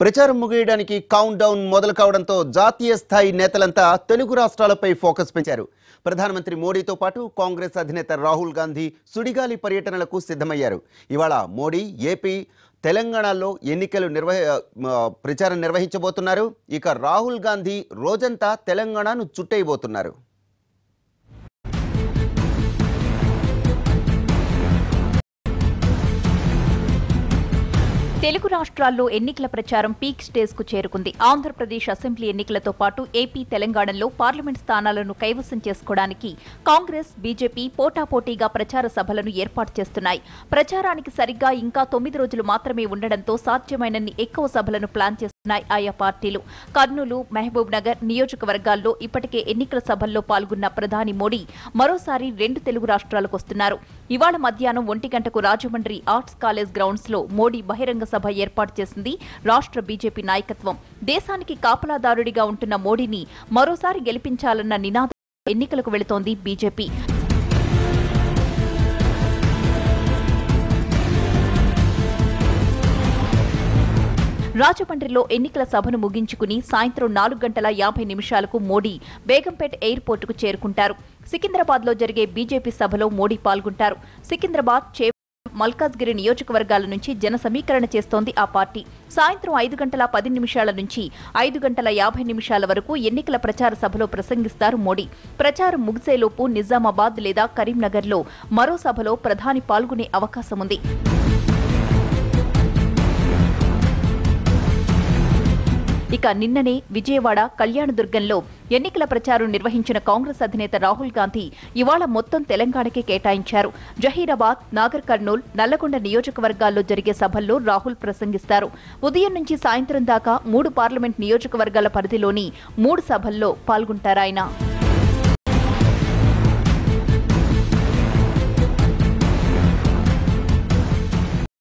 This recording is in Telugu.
ప్రచారం ముగియడానికి కౌంట్ డౌన్ మొదలు కావడంతో జాతీయ స్థాయి నేతలంతా తెలుగు రాష్ట్రాలపై ఫోకస్ పెంచారు. ప్రధానమంత్రి మోడీతో పాటు కాంగ్రెస్ అధినేత రాహుల్ గాంధీ సుడిగాలి పర్యటనలకు సిద్ధమయ్యారు. ఇవాళ మోడీ ఏపీ, తెలంగాణలో ప్రచారం నిర్వహించబోతున్నారు. ఇక రాహుల్ గాంధీ రోజంతా తెలంగాణను చుట్టేయబోతున్నారు. తెలుగు రాష్ట్రాల్లో ఎన్నికల ప్రచారం పీక్ స్టేజ్ కు చేరుకుంది. ఆంధ్రప్రదేశ్ అసెంబ్లీ ఎన్నికలతో పాటు ఏపీ, తెలంగాణలో పార్లమెంట్ స్థానాలను కైవసం చేసుకోవడానికి కాంగ్రెస్, బీజేపీ పోటాపోటీగా ప్రచార సభలను ఏర్పాటు చేస్తున్నాయి. ప్రచారానికి సరిగ్గా ఇంకా 9 రోజులు మాత్రమే ఉండడంతో సాధ్యమైనన్ని ఎక్కువ సభలను ప్లాన్ చేస్తున్నాయి ఆయా పార్టీలు. కర్నూలు, మహబూబ్ నగర్ నియోజకవర్గాల్లో ఇప్పటికే ఎన్నికల సభల్లో పాల్గొన్న ప్రధాని మోడీ మరోసారి 2 తెలుగు రాష్ట్రాలకు వస్తున్నారు. ఇవాళ మధ్యాహ్నం 1 గంటకు రాజమండ్రి ఆర్ట్స్ కాలేజ్ గ్రౌండ్స్ లో మోడీ బహిరంగ సభ ఏర్పాటు చేసింది రాష్ట్ర బీజేపీ నాయకత్వం. దేశానికి కాపలాదారుడిగా ఉంటున్న మోడీని మరోసారి గెలిపించాలన్న నినాదం ఎన్నికలకు వెళుతోంది బీజేపీ. రాజమండ్రిలో ఎన్నికల సభను ముగించుకుని సాయంత్రం 4:50 మోడీ బేగంపేట్ ఎయిర్పోర్టుకు చేరుకుంటారు. సికింద్రాబాద్ లో జరిగే బీజేపీ సభలో మోడీ పాల్గొంటారు. సికింద్రాబాద్, మల్కాజ్గిరి నియోజకవర్గాల నుంచి జన సమీకరణ చేస్తోంది ఆ పార్టీ. సాయంత్రం 5:10 నుంచి 5:50 వరకు ఎన్నికల ప్రచార సభలో ప్రసంగిస్తారు మోడీ. ప్రచారం ముగిసేలోపు నిజామాబాద్ లేదా కరీంనగర్లో మరో సభలో ప్రధాని పాల్గొనే అవకాశం ఉంది. ఇక నిన్ననే విజయవాడ, కళ్యాణదుర్గంలో ఎన్నికల ప్రచారం నిర్వహించిన కాంగ్రెస్ అధినేత రాహుల్ గాంధీ ఇవాళ మొత్తం తెలంగాణకే కేటాయించారు. జహీరాబాద్, నాగర్ కర్నూల్, నల్లగొండ నియోజకవర్గాల్లో జరిగే సభల్లో రాహుల్ ప్రసంగిస్తారు. ఉదయం నుంచి సాయంత్రం దాకా 3 పార్లమెంట్ నియోజకవర్గాల పరిధిలోని 3 సభల్లో పాల్గొంటారాయన.